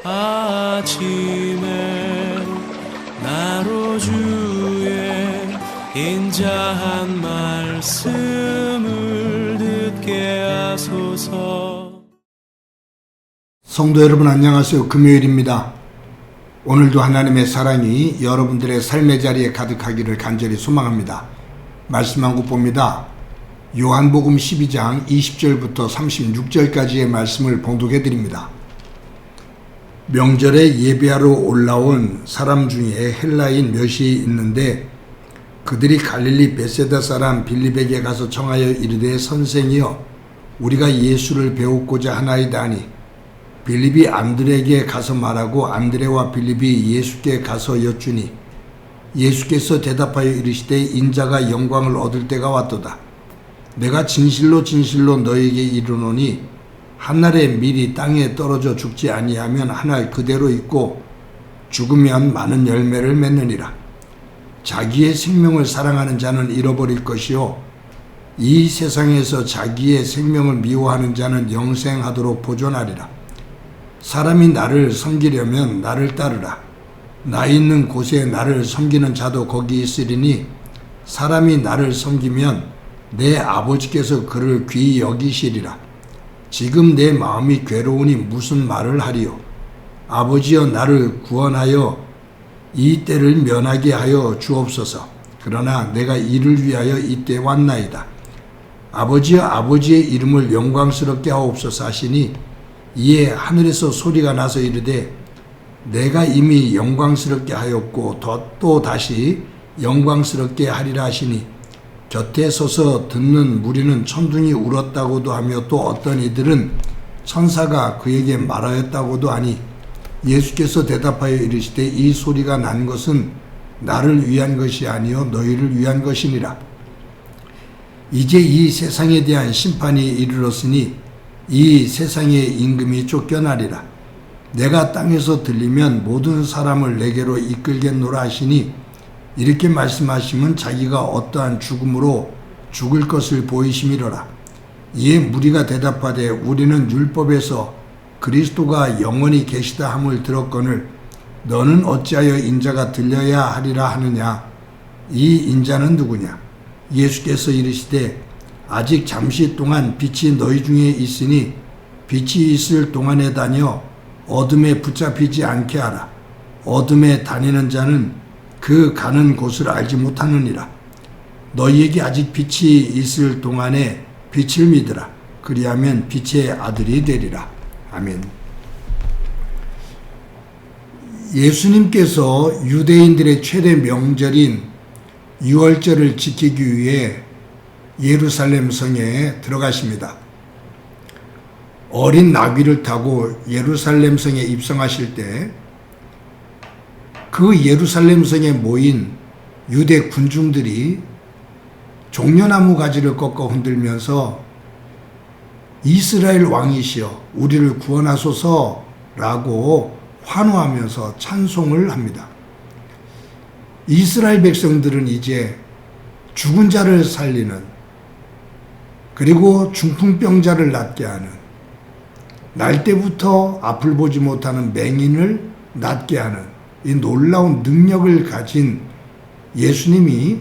아침에 나로 주의 인자한 말씀을 듣게 하소서. 성도 여러분 안녕하세요. 금요일입니다. 오늘도 하나님의 사랑이 여러분들의 삶의 자리에 가득하기를 간절히 소망합니다. 말씀 한 곳 봅니다. 요한복음 12장 20절부터 36절까지의 말씀을 봉독해 드립니다. 명절에 예배하러 올라온 사람 중에 헬라인 몇이 있는데 그들이 갈릴리 벳세다 사람 빌립에게 가서 청하여 이르되 선생이여 우리가 예수를 배우고자 하나이다 하니 빌립이 안드레에게 가서 말하고 안드레와 빌립이 예수께 가서 여쭈니 예수께서 대답하여 이르시되 인자가 영광을 얻을 때가 왔도다. 내가 진실로 진실로 너에게 이르노니 한날에 밀이 땅에 떨어져 죽지 아니하면 한날 그대로 있고 죽으면 많은 열매를 맺느니라. 자기의 생명을 사랑하는 자는 잃어버릴 것이요 이 세상에서 자기의 생명을 미워하는 자는 영생하도록 보존하리라. 사람이 나를 섬기려면 나를 따르라. 나 있는 곳에 나를 섬기는 자도 거기 있으리니 사람이 나를 섬기면 내 아버지께서 그를 귀히 여기시리라. 지금 내 마음이 괴로우니 무슨 말을 하리요. 아버지여 나를 구원하여 이 때를 면하게 하여 주옵소서. 그러나 내가 이를 위하여 이때 왔나이다. 아버지여 아버지의 이름을 영광스럽게 하옵소서 하시니 이에 하늘에서 소리가 나서 이르되 내가 이미 영광스럽게 하였고 또 다시 영광스럽게 하리라 하시니 곁에 서서 듣는 무리는 천둥이 울었다고도 하며 또 어떤 이들은 천사가 그에게 말하였다고도 하니 예수께서 대답하여 이르시되 이 소리가 난 것은 나를 위한 것이 아니요 너희를 위한 것이니라. 이제 이 세상에 대한 심판이 이르렀으니 이 세상의 임금이 쫓겨나리라. 내가 땅에서 들리면 모든 사람을 내게로 이끌겠노라 하시니 이렇게 말씀하시면 자기가 어떠한 죽음으로 죽을 것을 보이심이로라. 이에 무리가 대답하되 우리는 율법에서 그리스도가 영원히 계시다 함을 들었거늘 너는 어찌하여 인자가 들려야 하리라 하느냐. 이 인자는 누구냐. 예수께서 이르시되 아직 잠시 동안 빛이 너희 중에 있으니 빛이 있을 동안에 다녀 어둠에 붙잡히지 않게 하라. 어둠에 다니는 자는 그 가는 곳을 알지 못하느니라. 너희에게 아직 빛이 있을 동안에 빛을 믿으라. 그리하면 빛의 아들이 되리라. 아멘. 예수님께서 유대인들의 최대 명절인 유월절을 지키기 위해 예루살렘 성에 들어가십니다. 어린 나귀를 타고 예루살렘 성에 입성하실 때 그 예루살렘 성에 모인 유대 군중들이 종려나무 가지를 꺾어 흔들면서 이스라엘 왕이시여 우리를 구원하소서라고 환호하면서 찬송을 합니다. 이스라엘 백성들은 이제 죽은 자를 살리는 그리고 중풍병자를 낫게 하는 날 때부터 앞을 보지 못하는 맹인을 낫게 하는 이 놀라운 능력을 가진 예수님이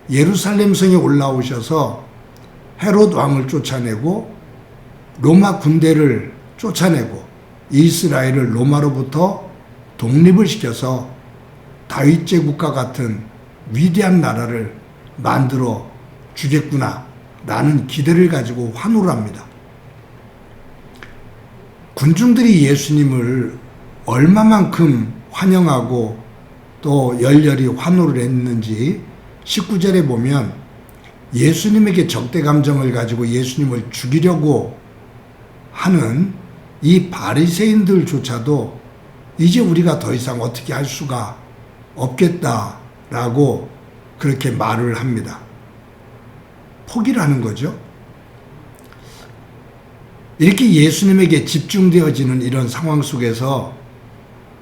예루살렘 성에 올라오셔서 헤롯 왕을 쫓아내고 로마 군대를 쫓아내고 이스라엘을 로마로부터 독립을 시켜서 다윗 제국과 같은 위대한 나라를 만들어 주겠구나 라는 기대를 가지고 환호를 합니다. 군중들이 예수님을 얼마만큼 환영하고 또 열렬히 환호를 했는지 19절에 보면 예수님에게 적대 감정을 가지고 예수님을 죽이려고 하는 이 바리새인들조차도 이제 우리가 더 이상 어떻게 할 수가 없겠다라고 그렇게 말을 합니다. 포기를 하는 거죠. 이렇게 예수님에게 집중되어지는 이런 상황 속에서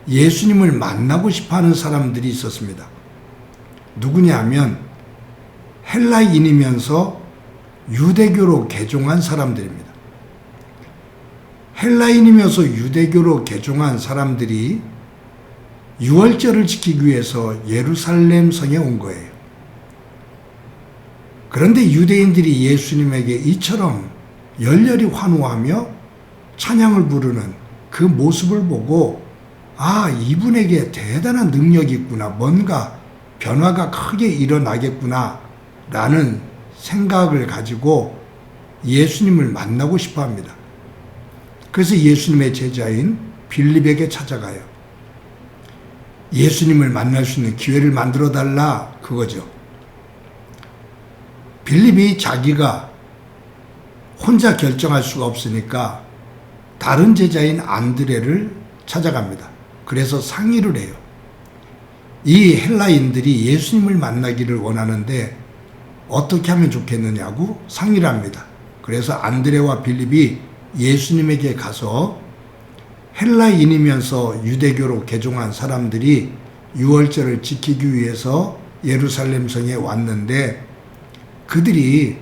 예수님을 만나고 싶어하는 사람들이 있었습니다. 누구냐 하면 헬라인이면서 유대교로 개종한 사람들입니다. 헬라인이면서 유대교로 개종한 사람들이 유월절을 지키기 위해서 예루살렘 성에 온 거예요. 그런데 유대인들이 예수님에게 이처럼 열렬히 환호하며 찬양을 부르는 그 모습을 보고 아, 이분에게 대단한 능력이 있구나, 뭔가 변화가 크게 일어나겠구나 라는 생각을 가지고 예수님을 만나고 싶어 합니다. 그래서 예수님의 제자인 빌립에게 찾아가요. 예수님을 만날 수 있는 기회를 만들어 달라, 그거죠. 빌립이 자기가 혼자 결정할 수가 없으니까 다른 제자인 안드레를 찾아갑니다. 그래서 상의를 해요. 이 헬라인들이 예수님을 만나기를 원하는데 어떻게 하면 좋겠느냐고 상의를 합니다. 그래서 안드레와 빌립이 예수님에게 가서 헬라인이면서 유대교로 개종한 사람들이 유월절을 지키기 위해서 예루살렘 성에 왔는데 그들이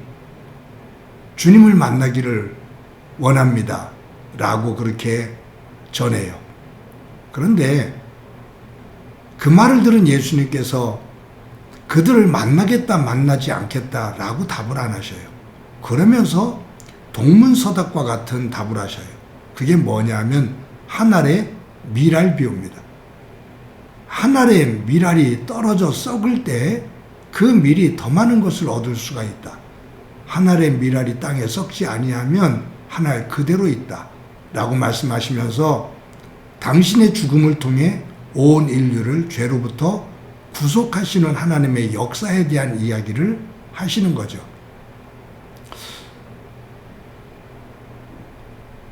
주님을 만나기를 원합니다 라고 그렇게 전해요. 그런데 그 말을 들은 예수님께서 그들을 만나겠다 만나지 않겠다 라고 답을 안 하셔요. 그러면서 동문서답과 같은 답을 하셔요. 그게 뭐냐면 한 알의 밀알 비유입니다. 한 알의 밀알이 떨어져 썩을 때 그 밀이 더 많은 것을 얻을 수가 있다. 한 알의 밀알이 땅에 썩지 아니하면 한 알 그대로 있다 라고 말씀하시면서 당신의 죽음을 통해 온 인류를 죄로부터 구속하시는 하나님의 역사에 대한 이야기를 하시는 거죠.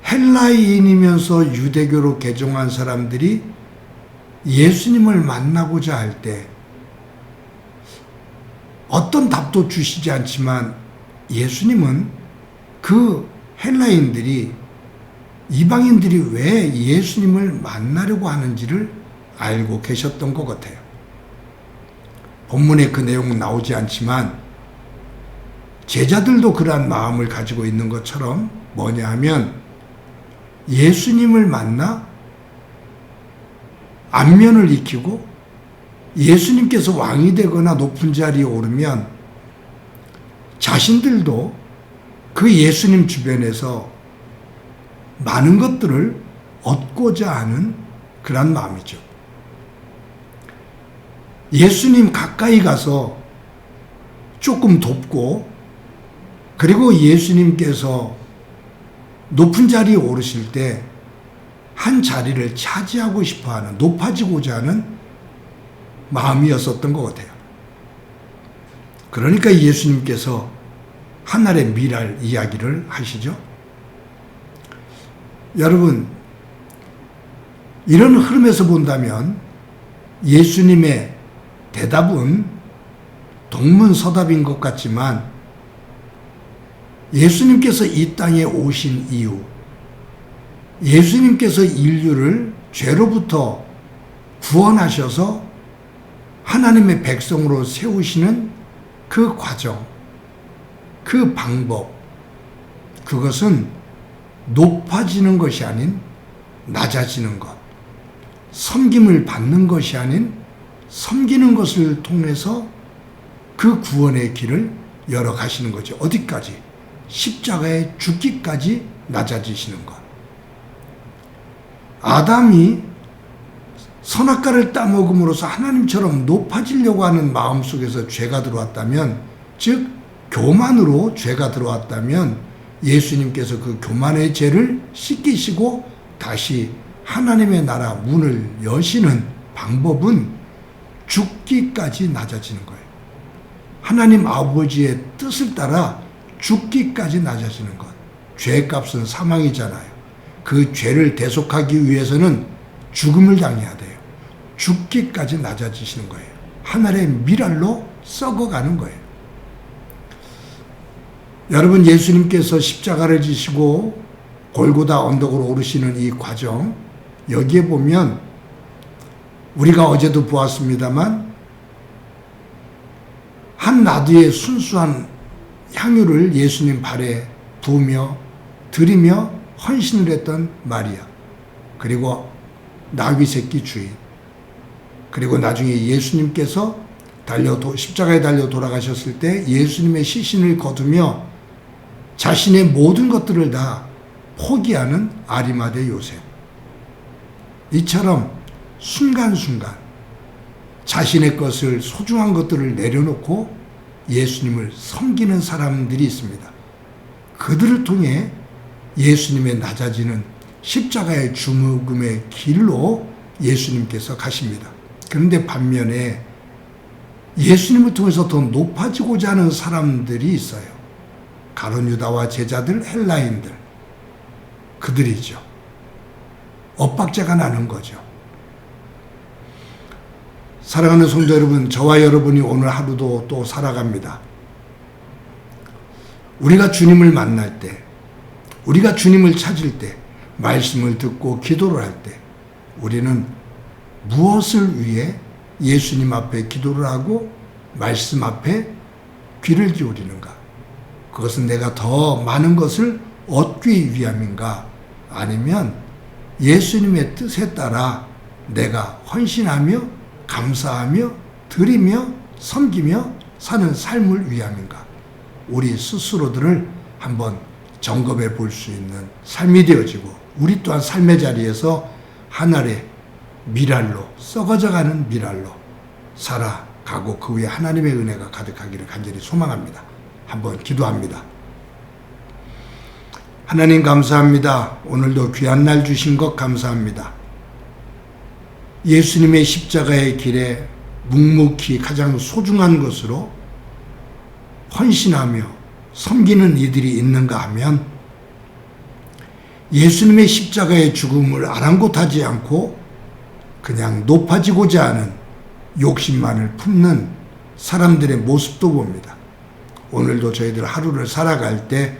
헬라인이면서 유대교로 개종한 사람들이 예수님을 만나고자 할 때 어떤 답도 주시지 않지만 예수님은 그 헬라인들이, 이방인들이 왜 예수님을 만나려고 하는지를 알고 계셨던 것 같아요. 본문에 그 내용은 나오지 않지만 제자들도 그러한 마음을 가지고 있는 것처럼 뭐냐 하면 예수님을 만나 안면을 익히고 예수님께서 왕이 되거나 높은 자리에 오르면 자신들도 그 예수님 주변에서 많은 것들을 얻고자 하는 그런 마음이죠. 예수님 가까이 가서 조금 돕고, 그리고 예수님께서 높은 자리에 오르실 때 한 자리를 차지하고 싶어하는, 높아지고자 하는 마음이었었던 것 같아요. 그러니까 예수님께서 하늘의 밀알 이야기를 하시죠. 여러분, 이런 흐름에서 본다면 예수님의 대답은 동문서답인 것 같지만 예수님께서 이 땅에 오신 이유, 예수님께서 인류를 죄로부터 구원하셔서 하나님의 백성으로 세우시는 그 과정, 그 방법, 그것은 높아지는 것이 아닌 낮아지는 것, 섬김을 받는 것이 아닌 섬기는 것을 통해서 그 구원의 길을 열어가시는 거죠. 어디까지? 십자가에 죽기까지 낮아지시는 것. 아담이 선악과를 따먹음으로써 하나님처럼 높아지려고 하는 마음속에서 죄가 들어왔다면, 즉 교만으로 죄가 들어왔다면 예수님께서 그 교만의 죄를 씻기시고 다시 하나님의 나라 문을 여시는 방법은 죽기까지 낮아지는 거예요. 하나님 아버지의 뜻을 따라 죽기까지 낮아지는 것. 죄값은 사망이잖아요. 그 죄를 대속하기 위해서는 죽음을 당해야 돼요. 죽기까지 낮아지시는 거예요. 하늘의 밀알로 썩어가는 거예요. 여러분, 예수님께서 십자가를 지시고 골고다 언덕으로 오르시는 이 과정, 여기에 보면 우리가 어제도 보았습니다만 한 나드의 순수한 향유를 예수님 발에 부으며 드리며 헌신을 했던 마리아, 그리고 나귀 새끼 주인, 그리고 나중에 예수님께서 십자가에 달려 돌아가셨을 때 예수님의 시신을 거두며 자신의 모든 것들을 다 포기하는 아리마대 요셉. 이처럼 순간순간 자신의 것을, 소중한 것들을 내려놓고 예수님을 섬기는 사람들이 있습니다. 그들을 통해 예수님의 낮아지는 십자가의 죽음의 길로 예수님께서 가십니다. 그런데 반면에 예수님을 통해서 더 높아지고자 하는 사람들이 있어요. 가룟 유다와 제자들, 헬라인들. 그들이죠. 엇박자가 나는 거죠. 사랑하는 성도 여러분, 저와 여러분이 오늘 하루도 또 살아갑니다. 우리가 주님을 만날 때, 우리가 주님을 찾을 때, 말씀을 듣고 기도를 할 때 우리는 무엇을 위해 예수님 앞에 기도를 하고 말씀 앞에 귀를 기울이는가? 그것은 내가 더 많은 것을 얻기 위함인가? 아니면 예수님의 뜻에 따라 내가 헌신하며 감사하며 드리며 섬기며 사는 삶을 위함인가? 우리 스스로들을 한번 점검해 볼 수 있는 삶이 되어지고 우리 또한 삶의 자리에서 하늘의 미랄로, 썩어져가는 미랄로 살아가고 그 위에 하나님의 은혜가 가득하기를 간절히 소망합니다. 한번 기도합니다. 하나님 감사합니다. 오늘도 귀한 날 주신 것 감사합니다. 예수님의 십자가의 길에 묵묵히 가장 소중한 것으로 헌신하며 섬기는 이들이 있는가 하면 예수님의 십자가의 죽음을 아랑곳하지 않고 그냥 높아지고자 하는 욕심만을 품는 사람들의 모습도 봅니다. 오늘도 저희들 하루를 살아갈 때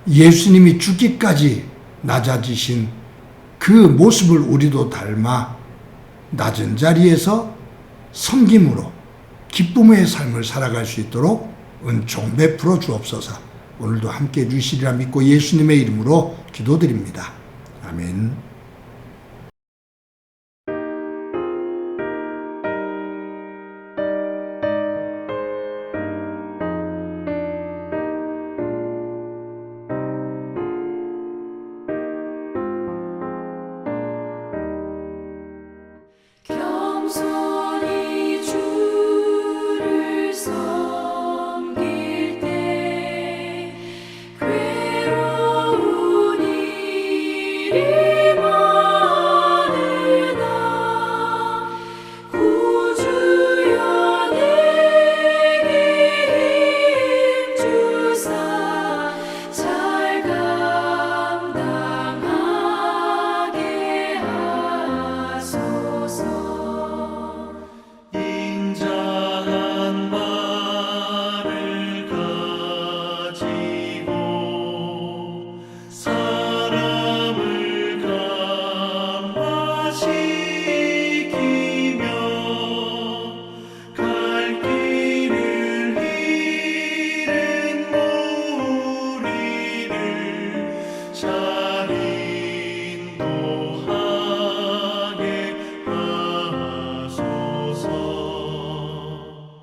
예수님이 죽기까지 낮아지신 그 모습을 우리도 닮아 낮은 자리에서 섬김으로 기쁨의 삶을 살아갈 수 있도록 은총 베풀어 주옵소서. 오늘도 함께 해주시리라 믿고 예수님의 이름으로 기도드립니다. 아멘.